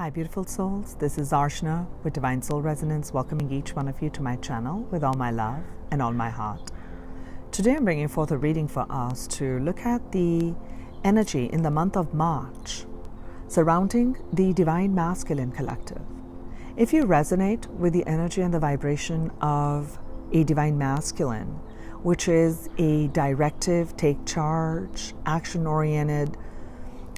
Hi beautiful souls, this is Archana with Divine Soul Resonance, welcoming each one of you to my channel with all my love and all my heart. Today I'm bringing forth a reading for us to look at the energy in the month of March surrounding the Divine Masculine Collective. If you resonate with the energy and the vibration of a Divine Masculine, which is a directive, take charge, action-oriented,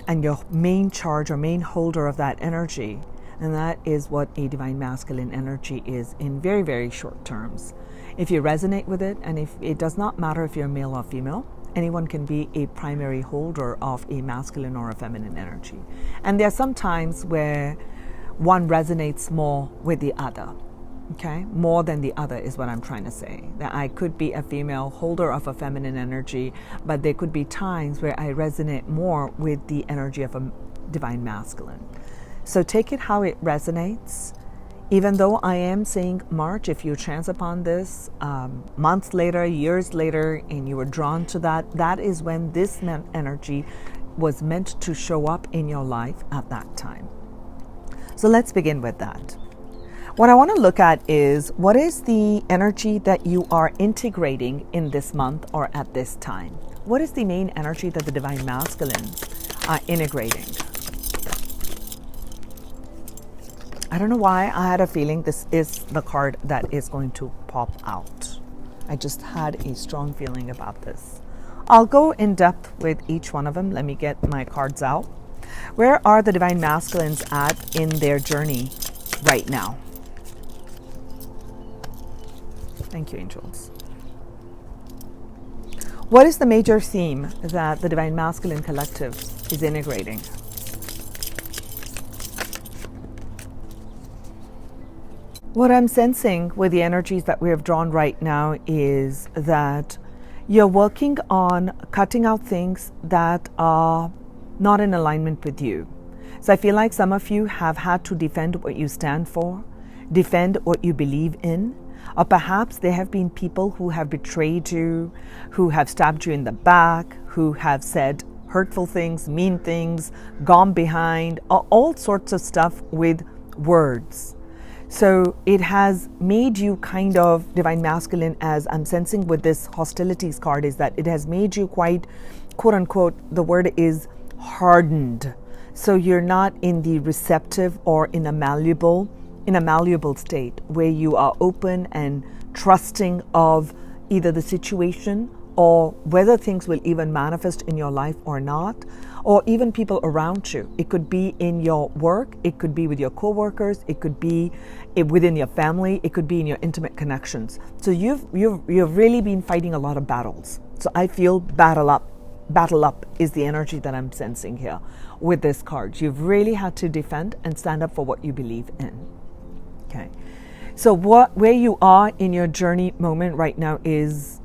and your main charge or main holder of that energy, and that is what a Divine Masculine energy is in very, very short terms. If you resonate with it, and if it does not matter if you're male or female, anyone can be a primary holder of a masculine or a feminine energy. And there are some times where one resonates more with the other. Okay, more than the other is what I'm trying to say. That I could be a female holder of a feminine energy, but there could be times where I resonate more with the energy of a Divine Masculine. So take it how it resonates. Even though I am saying March, if you chance upon this months later, years later, and you were drawn to that, that is when this energy was meant to show up in your life at that time. So let's begin with that. What I want to look at is what is the energy that you are integrating in this month or at this time? What is the main energy that the Divine Masculine are integrating? I don't know why I had a feeling this is the card that is going to pop out. I just had a strong feeling about this. I'll go in depth with each one of them. Let me get my cards out. Where are the Divine Masculines at in their journey right now? Thank you, angels. What is the major theme that the Divine Masculine Collective is integrating? What I'm sensing with the energies that we have drawn right now is that you're working on cutting out things that are not in alignment with you. So I feel like some of you have had to defend what you stand for, defend what you believe in. Or perhaps there have been people who have betrayed you, who have stabbed you in the back, who have said hurtful things, mean things, gone behind, all sorts of stuff with words. So it has made you kind of Divine Masculine, as I'm sensing with this hostilities card, is that it has made you quite, quote unquote, the word is hardened. So you're not in the receptive or in a malleable state where you are open and trusting of either the situation or whether things will even manifest in your life or not, or even people around you. It could be in your work, it could be with your co-workers, it could be within your family, it could be in your intimate connections. So you've really been fighting a lot of battles. So I feel battle up is the energy that I'm sensing here with this card. You've really had to defend and stand up for what you believe in. Okay, so where you are in your journey moment right now is,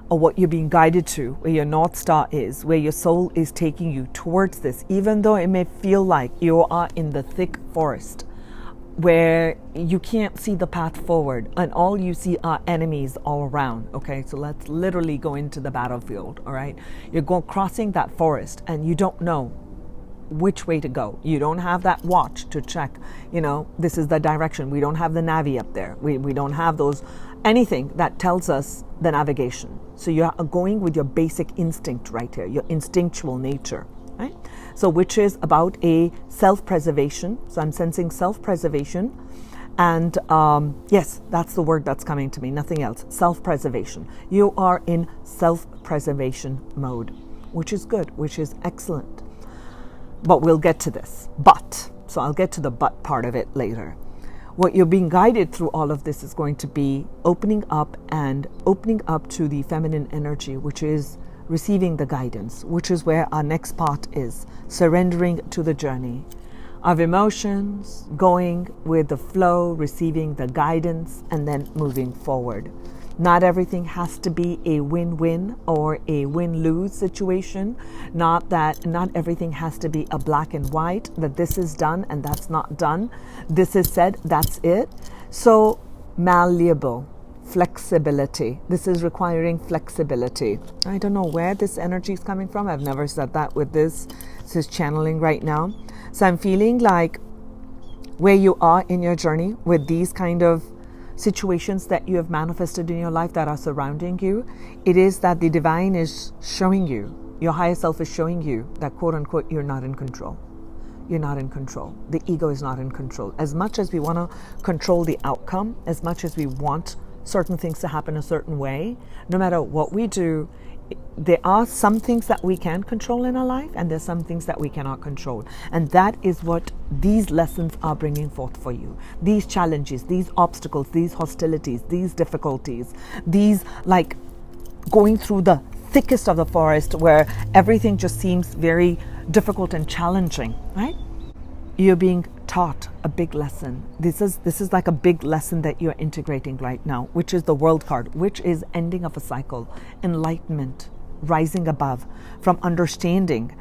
or what you're being guided to, where your North Star is, where your soul is taking you towards this, even though it may feel like you are in the thick forest where you can't see the path forward and all you see are enemies all around. Okay, so let's literally go into the battlefield. All right, you're crossing that forest and you don't know which way to go. You don't have that watch to check, this is the direction. We don't have the Navi up there. We don't have anything that tells us the navigation. So you're going with your basic instinct right here, your instinctual nature, right? So which is about a self-preservation. So I'm sensing self-preservation. And yes, that's the word that's coming to me, nothing else. Self-preservation. You are in self-preservation mode, which is good, which is excellent. But we'll get to this. So I'll get to the but part of it later. What you're being guided through all of this is going to be opening up to the feminine energy, which is receiving the guidance, which is where our next part is, surrendering to the journey of emotions, going with the flow, receiving the guidance, and then moving forward. Not everything has to be a win-win or a win-lose situation. Not everything has to be a black and white, that this is done and that's not done. This is said, that's it. So malleable, flexibility. This is requiring flexibility. I don't know where this energy is coming from. I've never said that with this. This is channeling right now. So I'm feeling like where you are in your journey with these kind of situations that you have manifested in your life that are surrounding you, it is that the divine is showing you, your higher self is showing you that, quote unquote, you're not in control. You're not in control. The ego is not in control. As much as we want to control the outcome, as much as we want certain things to happen a certain way, no matter what we do, there are some things that we can control in our life, and there's some things that we cannot control. And that is what these lessons are bringing forth for you. These challenges, these obstacles, these hostilities, these difficulties, these like going through the thickest of the forest where everything just seems very difficult and challenging, right? You're being taught a big lesson. This is like a big lesson that you're integrating right now, which is the World card, which is ending of a cycle, enlightenment, rising above from understanding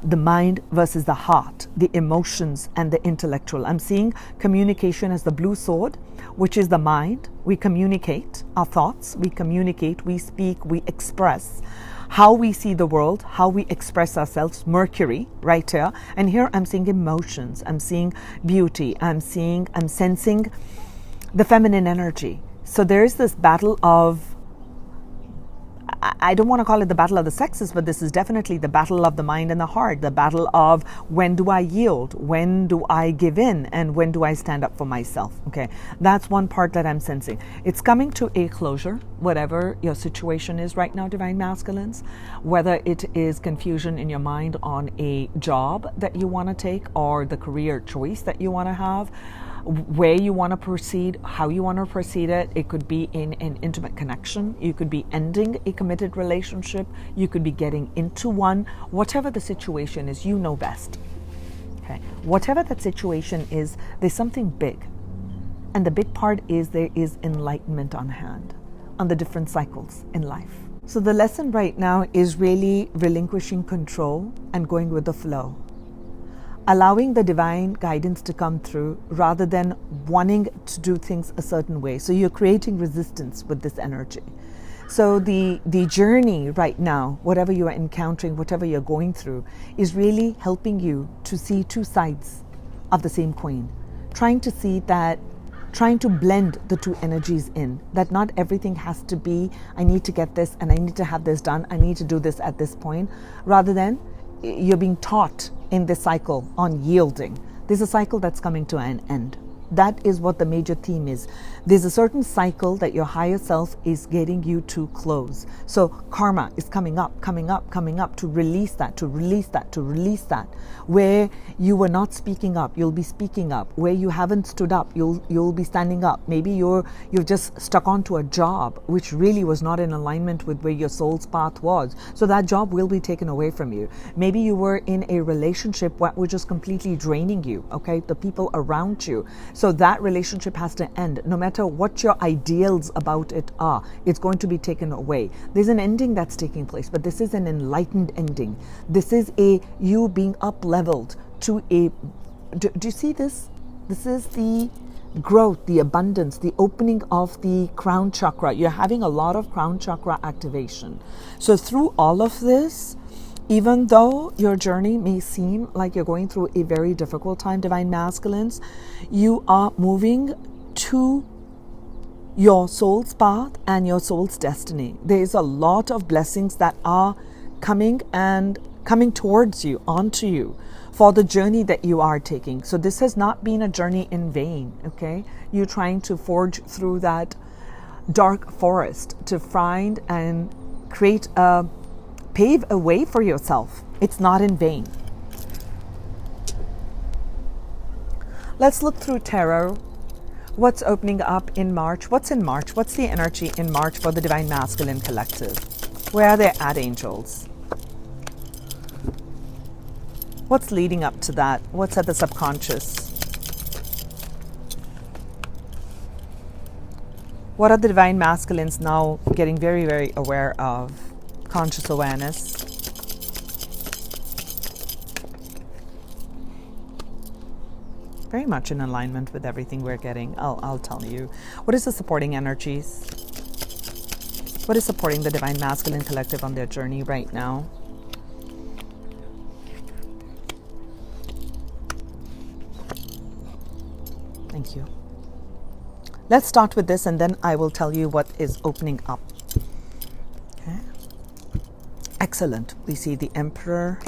the mind versus the heart, the emotions and the intellectual. I'm seeing communication as the blue sword, which is the mind. We communicate our thoughts, we communicate, we speak, we express how we see the world, how we express ourselves, Mercury right here. And here I'm seeing emotions, I'm seeing beauty, I'm sensing the feminine energy. So there's this battle of, I don't want to call it the battle of the sexes, but this is definitely the battle of the mind and the heart, the battle of when do I yield, when do I give in, and when do I stand up for myself. Okay, that's one part that I'm sensing. It's coming to a closure, whatever your situation is right now, Divine Masculines, whether it is confusion in your mind on a job that you want to take or the career choice that you want to have, where you want to proceed, how you want to proceed it. It could be in an intimate connection. You could be ending a committed relationship. You could be getting into one. Whatever the situation is, you know best. Okay. Whatever that situation is, there's something big. And the big part is there is enlightenment on hand on the different cycles in life. So the lesson right now is really relinquishing control and going with the flow. Allowing the divine guidance to come through rather than wanting to do things a certain way. So you're creating resistance with this energy. So the journey right now, whatever you are encountering, whatever you're going through, is really helping you to see two sides of the same coin. Trying to blend the two energies in, that not everything has to be, I need to get this and I need to have this done, I need to do this at this point, rather than you're being taught in this cycle on yielding. There's a cycle that's coming to an end. That is what the major theme is. There's a certain cycle that your higher self is getting you to close. So karma is coming up to release that. Where you were not speaking up, you'll be speaking up. Where you haven't stood up, you'll be standing up. Maybe you're just stuck onto a job which really was not in alignment with where your soul's path was. So that job will be taken away from you. Maybe you were in a relationship that was just completely draining you, okay? The people around you. So that relationship has to end. No matter what your ideals about it are, it's going to be taken away. There's an ending that's taking place, but this is an enlightened ending. This is you being up-leveled to a... Do you see this? This is the growth, the abundance, the opening of the crown chakra. You're having a lot of crown chakra activation. So through all of this, even though your journey may seem like you're going through a very difficult time, Divine Masculines, you are moving to your soul's path and your soul's destiny. There's a lot of blessings that are coming towards you, onto you, for the journey that you are taking. So this has not been a journey in vain, okay? You're trying to forge through that dark forest to find and pave a way for yourself. It's not in vain. Let's look through tarot. What's opening up in March? What's in March? What's the energy in March for the Divine Masculine Collective? Where are they at, angels? What's leading up to that? What's at the subconscious? What are the Divine Masculines now getting very, very aware of? Conscious awareness. Very much in alignment with everything we're getting. I'll tell you. What is the supporting energies? What is supporting the Divine Masculine Collective on their journey right now? Thank you. Let's start with this and then I will tell you what is opening up. Okay. Excellent. We see the Emperor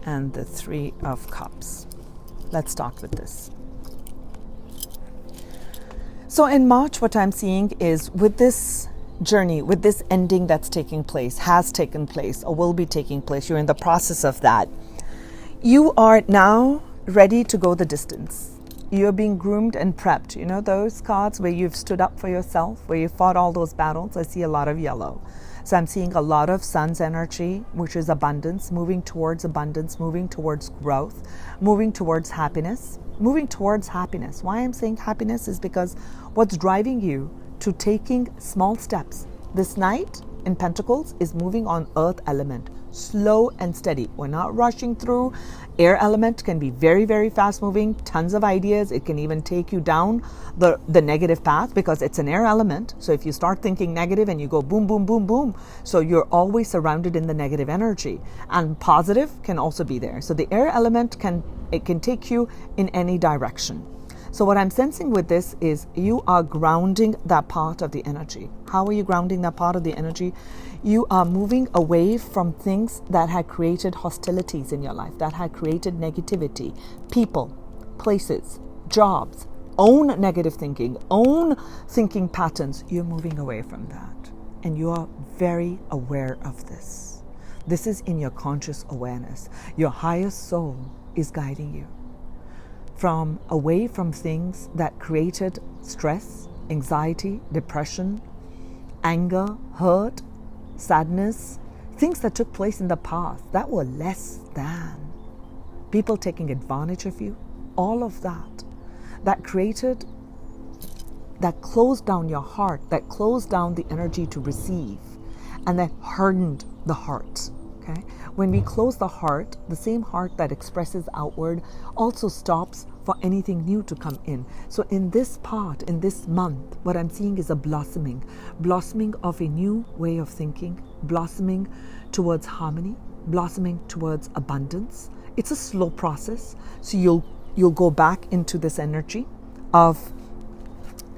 and the Three of Cups. Let's start with this. So in March, what I'm seeing is with this journey, with this ending that's taking place, has taken place, or will be taking place, you're in the process of that. You are now ready to go the distance. You're being groomed and prepped. You know those cards where you've stood up for yourself, where you fought all those battles? I see a lot of yellow. So I'm seeing a lot of sun's energy, which is abundance, moving towards growth, moving towards happiness, Why I'm saying happiness is because what's driving you to taking small steps. This Knight in Pentacles is moving on earth element, slow and steady. We're not rushing through. Air element can be very, very fast moving, tons of ideas. It can even take you down the negative path because it's an air element. So if you start thinking negative and you go boom, boom, boom, boom, so you're always surrounded in the negative energy. And positive can also be there. So the air element can take you in any direction. So what I'm sensing with this is you are grounding that part of the energy. How are you grounding that part of the energy? You are moving away from things that had created hostilities in your life, that had created negativity, people, places, jobs, own negative thinking, own thinking patterns. You're moving away from that. And you are very aware of this. This is in your conscious awareness. Your higher soul is guiding you away from things that created stress, anxiety, depression, anger, hurt, sadness, things that took place in the past that were less than. People taking advantage of you, all of that created, that closed down your heart, that closed down the energy to receive, and that hardened the heart. Okay? When we close the heart, the same heart that expresses outward also stops for anything new to come in. So in this part, in this month, what I'm seeing is a blossoming of a new way of thinking, blossoming towards harmony, blossoming towards abundance. It's a slow process. So you'll go back into this energy of,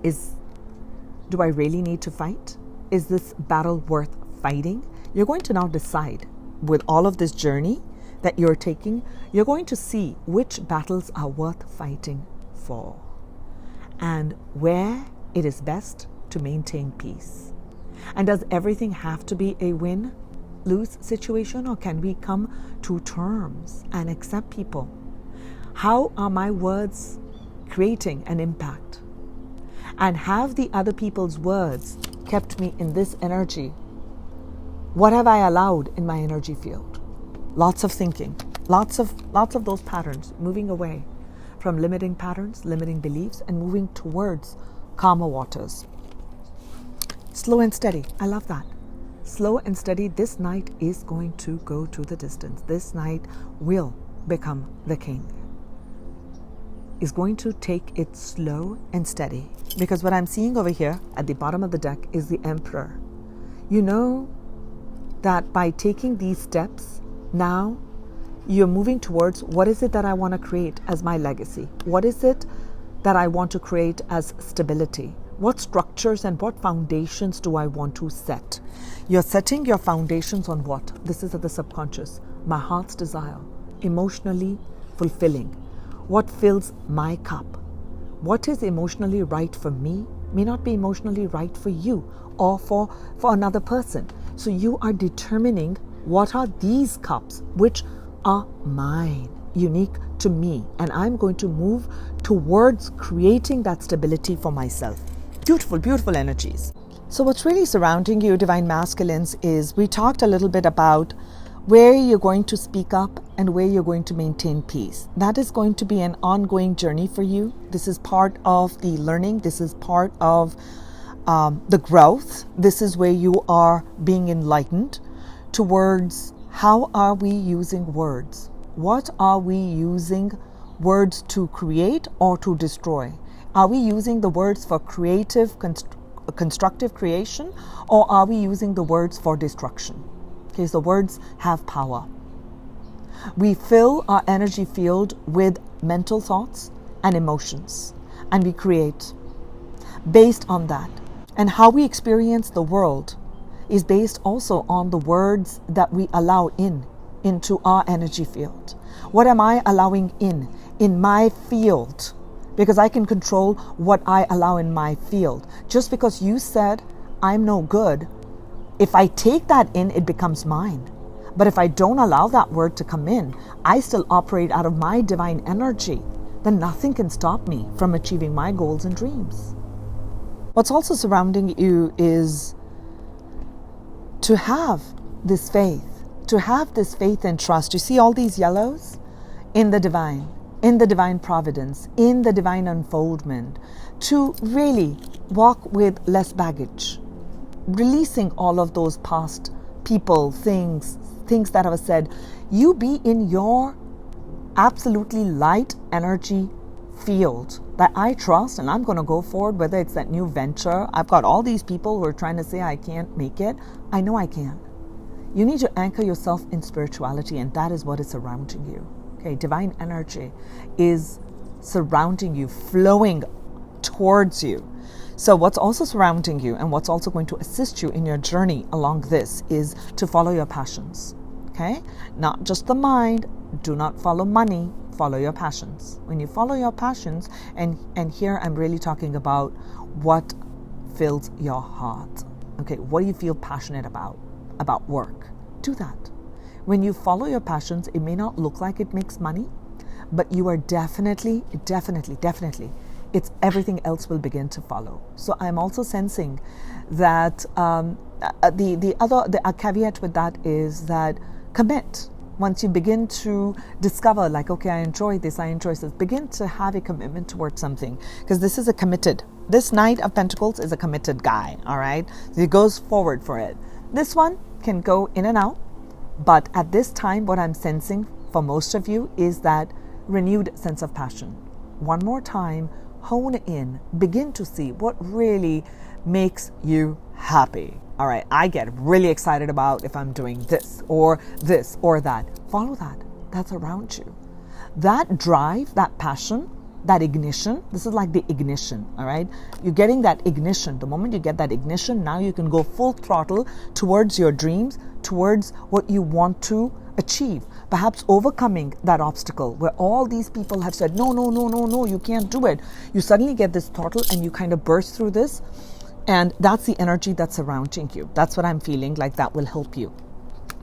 do I really need to fight? Is this battle worth fighting? You're going to now decide with all of this journey that you're taking, you're going to see which battles are worth fighting for and where it is best to maintain peace. And does everything have to be a win-lose situation, or can we come to terms and accept people? How are my words creating an impact? And have the other people's words kept me in this energy? What have I allowed in my energy field? Lots of thinking, lots of those patterns, moving away from limiting patterns, limiting beliefs, and moving towards calmer waters. Slow and steady. I love that. Slow and steady. This Knight is going to go to the distance. This Knight will become the king. Is going to take it slow and steady. Because what I'm seeing over here at the bottom of the deck is the Emperor. You know that by taking these steps, now you're moving towards what is it that I want to create as my legacy? What is it that I want to create as stability? What structures and what foundations do I want to set? You're setting your foundations on what? This is at the subconscious. My heart's desire, emotionally fulfilling. What fills my cup? What is emotionally right for me may not be emotionally right for you or for another person. So you are determining what are these cups which are mine, unique to me, and I'm going to move towards creating that stability for myself. Beautiful, beautiful energies. So what's really surrounding you, Divine Masculines, is we talked a little bit about where you're going to speak up and where you're going to maintain peace. That is going to be an ongoing journey for you. This is part of the learning. This is part of the growth. This is where you are being enlightened towards how are we using words? What are we using words to create or to destroy? Are we using the words for creative, constructive creation, or are we using the words for destruction? Okay, so words have power. We fill our energy field with mental thoughts and emotions. and we create based on that. And how we experience the world is based also on the words that we allow into our energy field. What am I allowing in my field? Because I can control what I allow in my field. Just because you said I'm no good, if I take that in, it becomes mine. But if I don't allow that word to come in, I still operate out of my divine energy, then nothing can stop me from achieving my goals and dreams. What's also surrounding you is to have this faith, and trust. You see all these yellows? In the divine providence, in the divine unfoldment, to really walk with less baggage, releasing all of those past people, things that have said. You be in your absolutely light energy field that I trust, and I'm going to go forward, whether it's that new venture. I've got all these people who are trying to say I can't make it. I know I can. You need to anchor yourself in spirituality, and that is what is surrounding you. Okay, divine energy is surrounding you, flowing towards you. So what's also surrounding you and what's also going to assist you in your journey along this is to follow your passions. Okay, not just the mind. Do not follow money. Follow your passions. When you follow your passions, and here I'm really talking about what fills your heart. Okay, what do you feel passionate about work? Do that. When you follow your passions, it may not look like it makes money, but you are definitely, it's everything else will begin to follow. So I'm also sensing that the caveat with that is that commit. Once you begin to discover, like, okay, I enjoy this, begin to have a commitment towards something, because this Knight of Pentacles is a committed guy, all right? So he goes forward for it. This one can go in and out, but at this time, what I'm sensing for most of you is that renewed sense of passion. One more time, hone in, begin to see what really makes you happy. All right, I get really excited about if I'm doing this or that. Follow that. That's around you. That drive, that passion, that ignition, this is like the ignition, all right? You're getting that ignition. The moment you get that ignition, now you can go full throttle towards your dreams, towards what you want to achieve. Perhaps overcoming that obstacle where all these people have said, no, you can't do it. You suddenly get this throttle and you kind of burst through this. And that's the energy that's surrounding you. That's what I'm feeling like that will help you.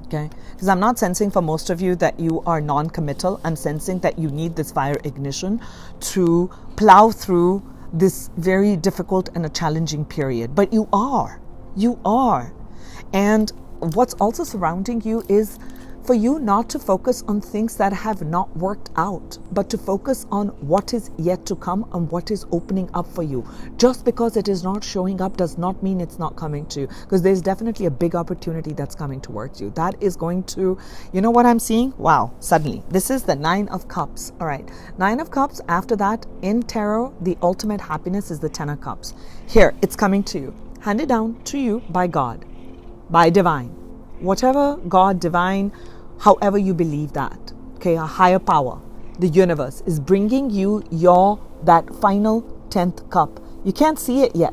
Okay? Because I'm not sensing for most of you that you are non-committal. I'm sensing that you need this fire ignition to plow through this very difficult and a challenging period. But you are. And what's also surrounding you is for you not to focus on things that have not worked out, but to focus on what is yet to come and what is opening up for you. Just because it is not showing up does not mean it's not coming to you, because there's definitely a big opportunity that's coming towards you. That is going to, you know what I'm seeing? Wow, suddenly. This is the 9 of Cups. All right, 9 of Cups. After that, in tarot, the ultimate happiness is the 10 of Cups. Here, it's coming to you. Handed down to you by God, by divine. Whatever God, divine, however you believe that, okay, a higher power, the universe is bringing you that final 10th cup. You can't see it yet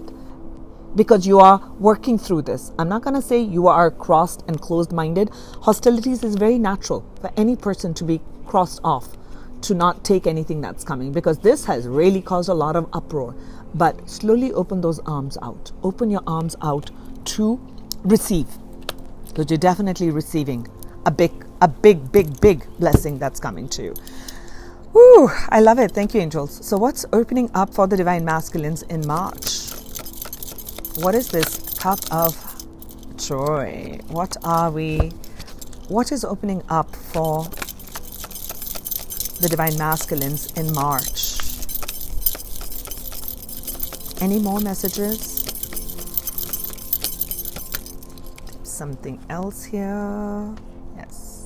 because you are working through this. I'm not going to say you are crossed and closed-minded. Hostilities is very natural for any person to be crossed off, to not take anything that's coming, because this has really caused a lot of uproar. But slowly open those arms out. Open your arms out to receive, because you're definitely receiving a big blessing that's coming to you. Woo, I love it. Thank you, angels. So what's opening up for the divine masculines in March? What is this cup of joy? What is opening up for the divine masculines in March? Any more messages? Something else here. Yes.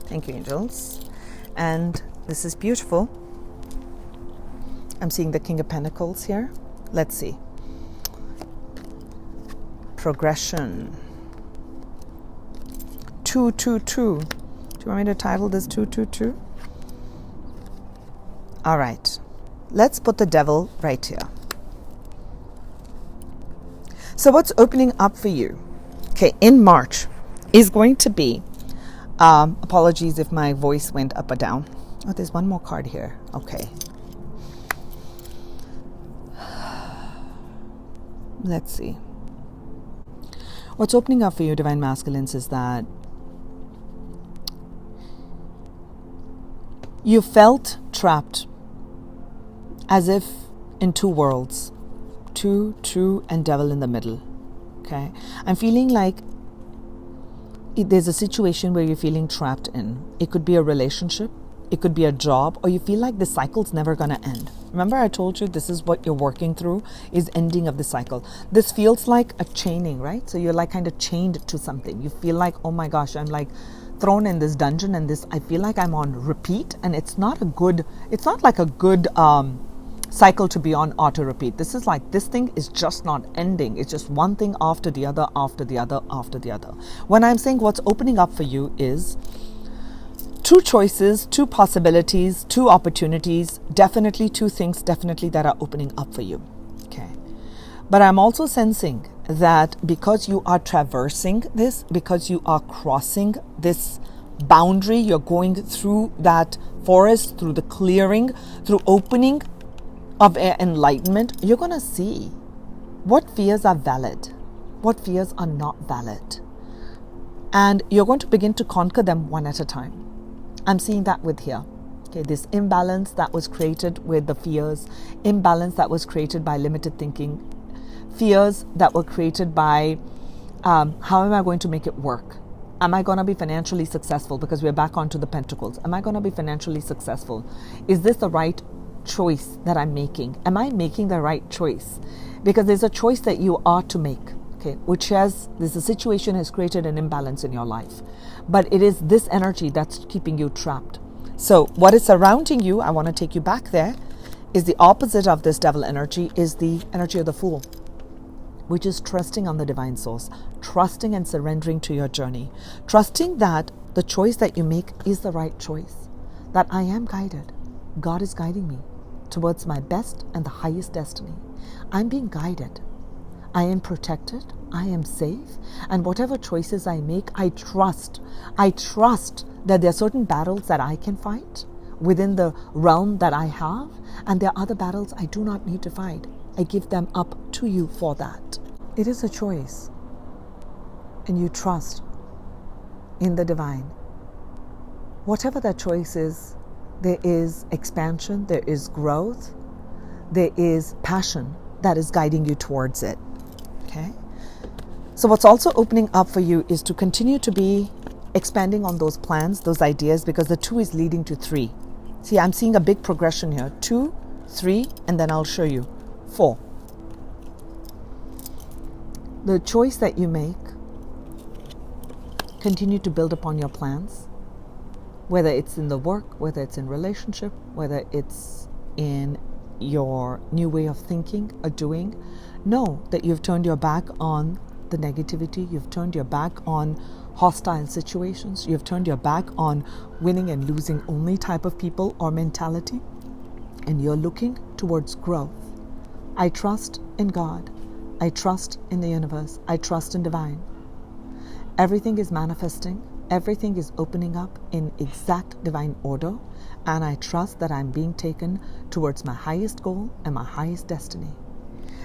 Thank you, angels. And this is beautiful. I'm seeing the King of Pentacles here. Let's see. Progression. 222. Do you want me to title this 222? All right. let's put the devil right here. So what's opening up for you, okay, in March is going to be, apologies if my voice went up or down. Oh, there's one more card here. Okay. Let's see. What's opening up for you, Divine Masculines, is that you felt trapped as if in two worlds, true and devil in the middle. Okay, I'm feeling like there's a situation where you're feeling trapped in. It could be a relationship, it could be a job, or you feel like the cycle's never going to end. Remember I told you this is what you're working through, is ending of the cycle. This feels like a chaining, right? So you're like kind of chained to something. You feel like, oh my gosh, I'm like thrown in this dungeon, and this, I feel like I'm on repeat, and it's not like a good cycle to be on auto repeat. This is like, this thing is just not ending. It's just one thing after the other, after the other, after the other. When I'm saying what's opening up for you is two choices, two possibilities, two opportunities, definitely two things, definitely that are opening up for you. Okay. But I'm also sensing that because you are traversing this, because you are crossing this boundary, you're going through that forest, through the clearing, through opening of enlightenment, you're going to see what fears are valid, what fears are not valid. And you're going to begin to conquer them one at a time. I'm seeing that with here. Okay, this imbalance that was created with the fears, imbalance that was created by limited thinking, fears that were created by how am I going to make it work? Am I going to be financially successful? Because we're back onto the pentacles. Am I going to be financially successful? Is this the right choice that I'm making? Am I making the right choice? Because there's a choice that you are to make, okay, which has, this situation has created an imbalance in your life. But it is this energy that's keeping you trapped. So what is surrounding you, I want to take you back there, is the opposite of this devil energy, is the energy of the Fool, which is trusting on the divine source, trusting and surrendering to your journey, trusting that the choice that you make is the right choice, that I am guided. God is guiding me towards my best and the highest destiny. I'm being guided. I am protected. I am safe. And whatever choices I make, I trust that there are certain battles that I can fight within the realm that I have. And there are other battles I do not need to fight. I give them up to you for that. It is a choice. And you trust in the divine. Whatever that choice is, there is expansion, there is growth, there is passion that is guiding you towards it. Okay? So what's also opening up for you is to continue to be expanding on those plans, those ideas, because the 2 is leading to 3. See, I'm seeing a big progression here. 2, 3, and then I'll show you 4. The choice that you make, continue to build upon your plans, whether it's in the work, whether it's in relationship, whether it's in your new way of thinking or doing. Know that you've turned your back on the negativity. You've turned your back on hostile situations. You've turned your back on winning and losing only type of people or mentality. And you're looking towards growth. I trust in God. I trust in the universe. I trust in divine. Everything is manifesting. Everything is opening up in exact divine order, and I trust that I'm being taken towards my highest goal and my highest destiny.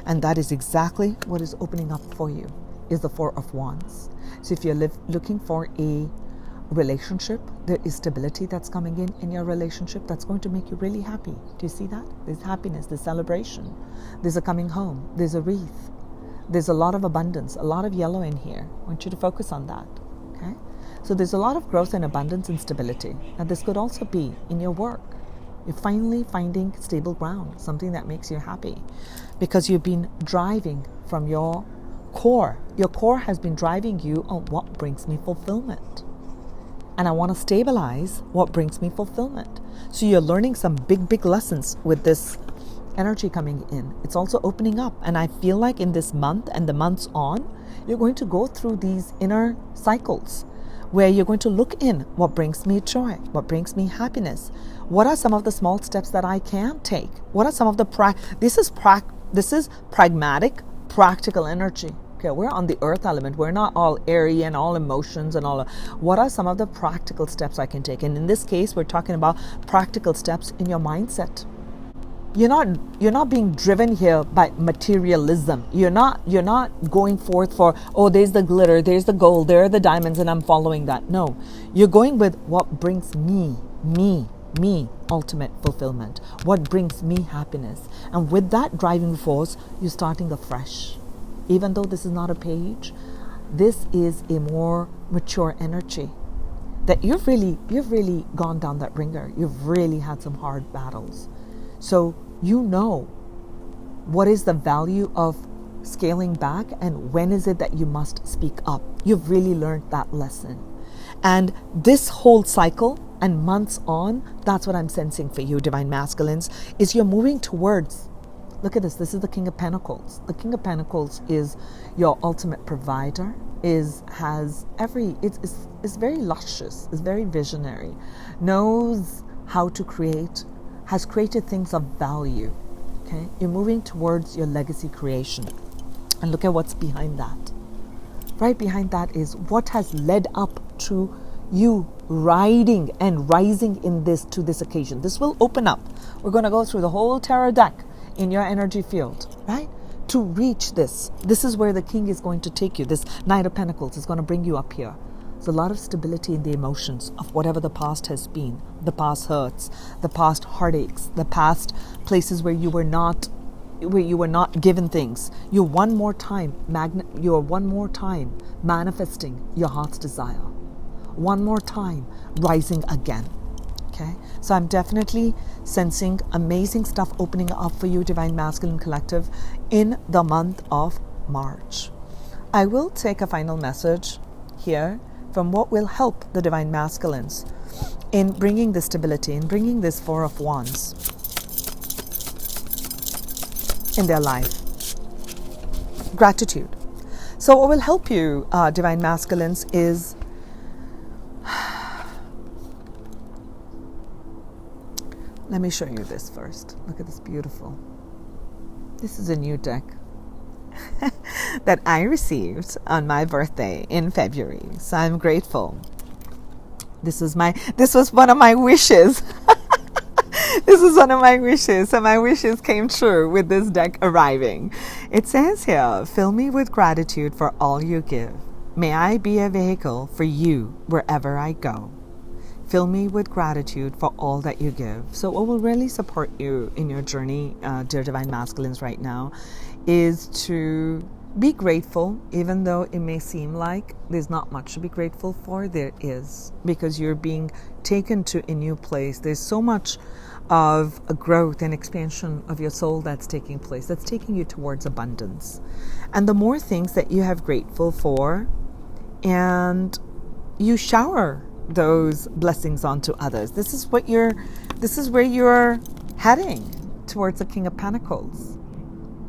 And that is exactly what is opening up for you, is the 4 of Wands. So if you're looking for a relationship, there is stability that's coming in your relationship that's going to make you really happy. Do you see that? There's happiness, there's celebration, there's a coming home, there's a wreath, there's a lot of abundance, a lot of yellow in here. I want you to focus on that, okay? So there's a lot of growth and abundance and stability. And this could also be in your work. You're finally finding stable ground, something that makes you happy, because you've been driving from your core. Your core has been driving you on what brings me fulfillment. And I want to stabilize what brings me fulfillment. So you're learning some big lessons with this energy coming in. It's also opening up. And I feel like in this month and the months on, you're going to go through these inner cycles where you're going to look in. What brings me joy? What brings me happiness? What are some of the small steps that I can take? What are some of the this is pragmatic, practical energy. Okay, we're on the earth element. We're not all airy and all emotions and all. What are some of the practical steps I can take? And in this case, we're talking about practical steps in your mindset. You're not being driven here by materialism. You're not going forth for, oh, there's the glitter, there's the gold, there are the diamonds, and I'm following that. No, you're going with what brings me ultimate fulfillment, what brings me happiness. And with that driving force, you're starting afresh. Even though this is not a page, this is a more mature energy that you've really gone down that ringer. You've really had some hard battles. So you know what is the value of scaling back and when is it that you must speak up. You've really learned that lesson. And this whole cycle and months on, that's what I'm sensing for you, Divine Masculines, is you're moving towards, look at this is the King of Pentacles. The King of Pentacles is your ultimate provider, is very luscious, is very visionary, knows how to create, has created things of value. Okay, you're moving towards your legacy creation. And look at what's behind that. Right behind that is what has led up to you riding and rising to this occasion. This will open up. We're going to go through the whole tarot deck in your energy field, right? To reach this. This is where the King is going to take you. This Knight of Pentacles is going to bring you up here. There's a lot of stability in the emotions of whatever the past has been, the past hurts, the past heartaches, the past places where you were not given things. You're one more time manifesting your heart's desire. One more time rising again. Okay, so I'm definitely sensing amazing stuff opening up for you, Divine Masculine Collective, in the month of March. I will take a final message here from what will help the Divine Masculines in bringing this stability, in bringing this Four of Wands in their life. Gratitude. So what will help you, Divine Masculines, is let me show you this first. Look at this beautiful. This is a new deck that I received on my birthday in February. So I'm grateful. This was one of my wishes. This is one of my wishes. So my wishes came true with this deck arriving. It says here, fill me with gratitude for all you give. May I be a vehicle for you wherever I go. Fill me with gratitude for all that you give. So what will really support you in your journey, dear Divine Masculines, right now, is to be grateful, even though it may seem like there's not much to be grateful for. There is, because you're being taken to a new place. There's so much of a growth and expansion of your soul that's taking place, that's taking you towards abundance. And the more things that you have grateful for, and you shower those blessings onto others. This is where you're heading, towards the King of Pentacles,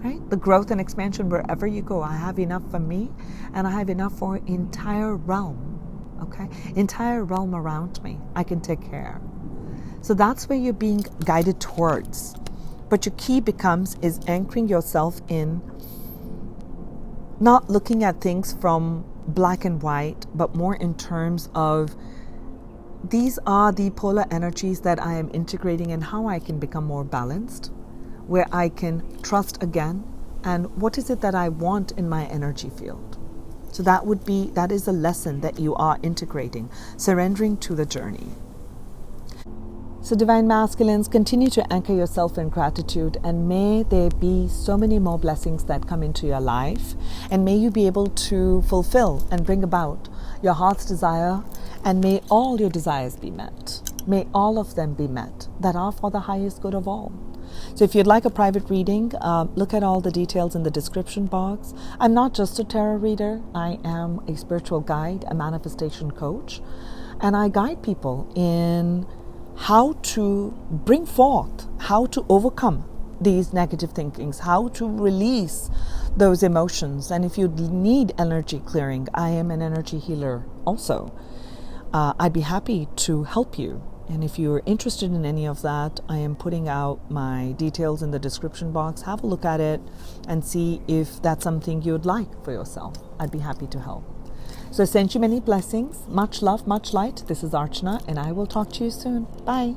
right? The growth and expansion wherever you go. I have enough for me, and I have enough for entire realm. Okay, entire realm around me. I can take care. So that's where you're being guided towards. But your key is anchoring yourself in, not looking at things from black and white, but more in terms of, these are the polar energies that I am integrating, and how I can become more balanced, where I can trust again, and what is it that I want in my energy field. So that is a lesson that you are integrating, surrendering to the journey. So Divine Masculines, continue to anchor yourself in gratitude, and may there be so many more blessings that come into your life, and may you be able to fulfill and bring about your heart's desire, and may all your desires be met. May all of them be met that are for the highest good of all. So if you'd like a private reading, look at all the details in the description box. I'm not just a tarot reader. I am a spiritual guide, a manifestation coach, and I guide people in how to bring forth, how to overcome these negative thinkings, how to release those emotions. And if you need energy clearing, I am an energy healer also. I'd be happy to help you. And if you're interested in any of that, I am putting out my details in the description box. Have a look at it and see if that's something you'd like for yourself. I'd be happy to help. So I send you many blessings. Much love, much light. This is Archana, and I will talk to you soon. Bye.